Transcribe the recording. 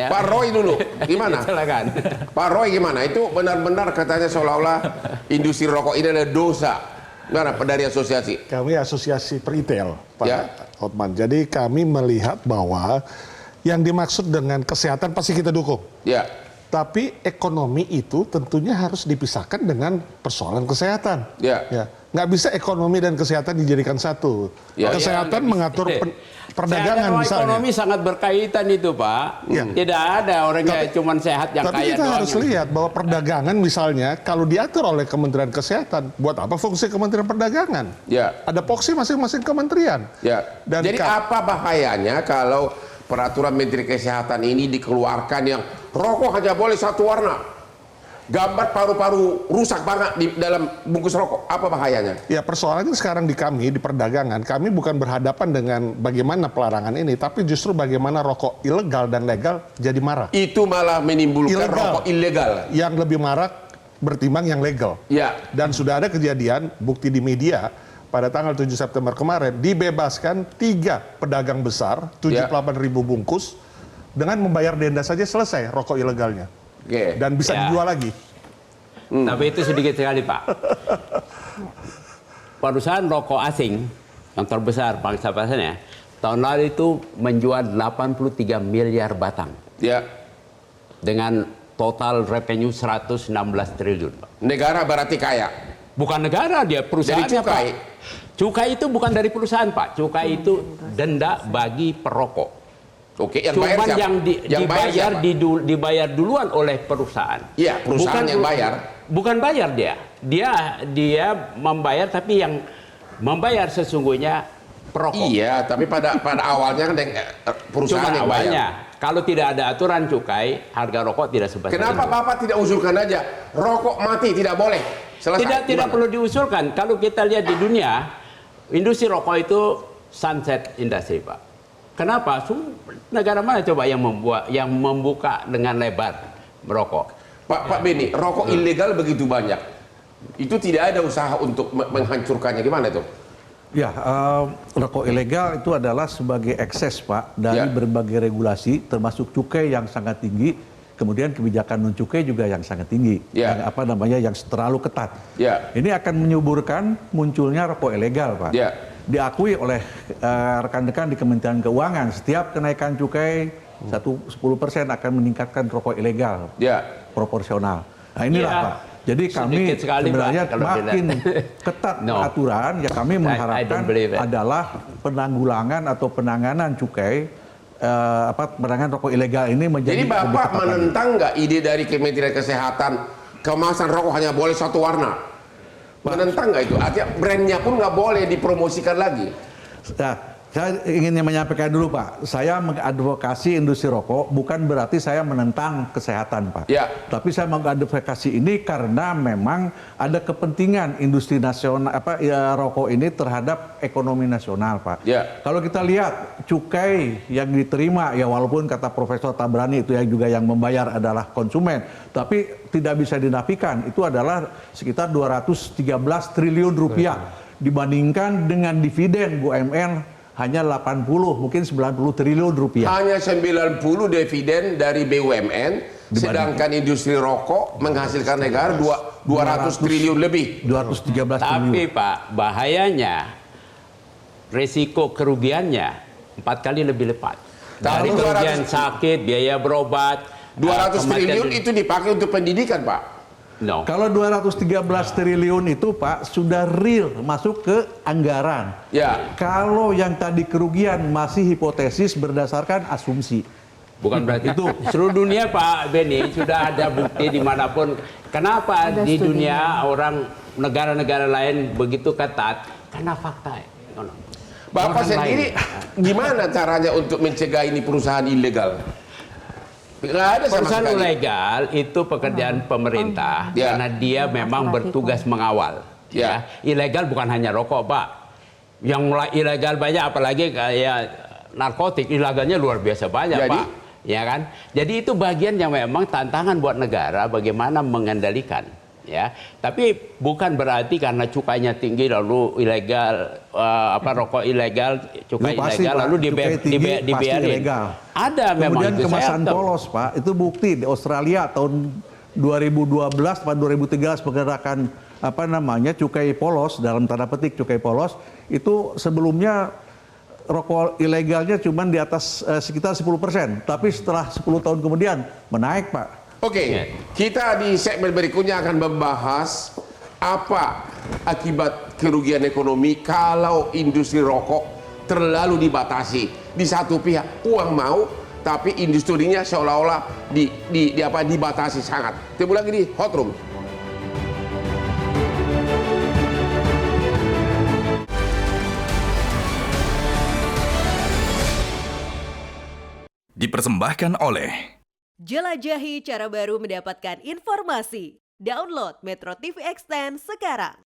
Ya. Pak Roy dulu, gimana? Silakan. Pak Roy gimana? Itu benar-benar katanya seolah-olah industri rokok ini adalah dosa. Gimana dari asosiasi? Kami asosiasi peritel, Pak Ya. Hotman. Jadi kami melihat bahwa yang dimaksud dengan kesehatan pasti kita dukung. Ya, Tapi ekonomi itu tentunya harus dipisahkan dengan persoalan kesehatan. ya. Nggak bisa ekonomi dan kesehatan dijadikan satu. Ya. Kesehatan mengatur perdagangan Secara misalnya. ekonomi sangat berkaitan itu, Pak. Ya. Tidak ada orang yang cuma sehat yang Tapi kaya kita doang. harus lihat bahwa perdagangan misalnya kalau diatur oleh Kementerian Kesehatan, buat apa fungsi Kementerian Perdagangan? Ya. Ada poksi masing-masing kementerian. Ya. Dan Jadi apa bahayanya kalau peraturan Menteri Kesehatan ini dikeluarkan yang rokok hanya boleh satu warna? Gambar paru-paru rusak banget di dalam bungkus rokok. Apa bahayanya? Ya persoalannya sekarang di kami, di perdagangan, kami bukan berhadapan dengan bagaimana pelarangan ini, tapi justru bagaimana rokok ilegal dan legal jadi marak. Itu malah menimbulkan Ilegal. rokok ilegal. Yang lebih marak bertimbang yang legal. Ya. Dan sudah ada kejadian, bukti di media, pada tanggal 7 September kemarin, dibebaskan 3 pedagang besar, 78.000 bungkus, dengan membayar denda saja selesai rokok ilegalnya. Oke. Dan bisa Ya. dijual lagi. Tapi itu sedikit sekali, Pak. Perusahaan rokok asing yang terbesar bangsa pasarnya tahun lalu itu menjual 83 miliar batang Ya. dengan total revenue 116 triliun, Pak. Negara berarti kaya. Bukan negara, dia perusahaan. Jadi cukai. Cukai itu bukan dari perusahaan, Pak. Cukai itu denda bagi perokok. Oke, yang bayar Cuman siapa? yang bayar siapa? dibayar duluan oleh perusahaan. Iya, perusahaan yang bayar. Bukan bayar dia. Dia membayar, tapi yang membayar sesungguhnya perokok. Iya, tapi pada awalnya kan perusahaan Cuma yang bayar. awalnya. Kalau tidak ada aturan cukai, harga rokok tidak sebesar Kenapa itu. Bapak tidak usulkan aja rokok mati tidak boleh? Selesai. Tidak Gimana? perlu diusulkan. Kalau kita lihat di dunia, industri rokok itu sunset industry, Pak. Kenapa? Negara mana coba yang membuka dengan lebar merokok? Pak Beni, rokok ilegal begitu banyak. Itu tidak ada usaha untuk menghancurkannya. Gimana itu? Ya, rokok ilegal itu adalah sebagai ekses, Pak, dari Ya. berbagai regulasi, termasuk cukai yang sangat tinggi, kemudian kebijakan non cukai juga yang sangat tinggi, Ya. yang terlalu ketat. Ya. Ini akan menyuburkan munculnya rokok ilegal, Pak. Ya. Diakui oleh rekan-rekan di Kementerian Keuangan, setiap kenaikan cukai 10% akan meningkatkan rokok ilegal Ya. proporsional. Nah inilah, Ya. Pak. Jadi kami Sedikit sekali, sebenarnya Pak, kalau makin dilihat. ketat No. aturan, ya kami I mengharapkan don't believe it. adalah penanggulangan atau penanganan cukai, penanganan rokok ilegal ini menjadi Jadi lebih Bapak ketat lagi. menentang nggak ide dari Kementerian Kesehatan kemasan rokok hanya boleh satu warna? Menentang nggak itu? Artinya brandnya pun nggak boleh dipromosikan lagi. Nah, saya ingin menyampaikan dulu, Pak. Saya mengadvokasi industri rokok bukan berarti saya menentang kesehatan, Pak. Ya. Tapi saya mengadvokasi ini karena memang ada kepentingan industri nasional rokok ini terhadap ekonomi nasional, Pak. Ya. Kalau kita lihat cukai yang diterima, ya walaupun kata Profesor Tabrani itu yang juga yang membayar adalah konsumen, tapi tidak bisa dinafikan itu adalah sekitar 213 triliun rupiah dibandingkan dengan dividen BUMN hanya 80 mungkin 90 triliun rupiah. Hanya 90 dividen dari BUMN, sedangkan industri rokok menghasilkan negara 200 triliun lebih. 213 Tapi triliun. Pak, bahayanya resiko kerugiannya 4 kali lebih lipat. Dari Tapi kerugian 200 sakit, biaya berobat, 200 kematian triliun itu dipakai untuk pendidikan, Pak. No. Kalau 213 triliun itu, Pak, sudah real masuk ke anggaran. Ya. Kalau yang tadi kerugian masih hipotesis berdasarkan asumsi. Bukan berarti itu seluruh dunia, Pak Beni, sudah ada bukti dimanapun. Kenapa Ada di studinya. dunia orang negara-negara lain begitu ketat? Karena fakta. Bapak Orang sendiri lain. gimana caranya untuk mencegah ini perusahaan ilegal? Nggak ada sama Perusahaan sekali. ilegal itu pekerjaan pemerintah Ya. karena dia memang bertugas mengawal. Ya. Ilegal bukan hanya rokok, Pak. Yang ilegal banyak, apalagi kayak narkotik, ilegalnya luar biasa banyak, Jadi? Pak. Ya kan? Jadi itu bagian yang memang tantangan buat negara bagaimana mengendalikan. ya. Tapi bukan berarti karena cukainya tinggi lalu ilegal rokok ilegal, cukai Itu pasti, ilegal Pak. lalu Cukai tinggi pasti dibiarin. ilegal. Ada memang Kemudian itu, kemasan saya tahu. polos, Pak, itu bukti di Australia tahun 2012 atau 2013 pergerakan cukai polos, dalam tanda petik cukai polos itu sebelumnya rokok ilegalnya cuma di atas sekitar 10%, tapi setelah 10 tahun kemudian menaik, Pak. Oke, kita di segmen berikutnya akan membahas apa akibat kerugian ekonomi kalau industri rokok terlalu dibatasi. Di satu pihak uang mau, tapi industrinya seolah-olah dibatasi sangat. Tunggu lagi di Hot Room. Dipersembahkan oleh Jelajahi cara baru mendapatkan informasi. Download Metro TV Extend sekarang.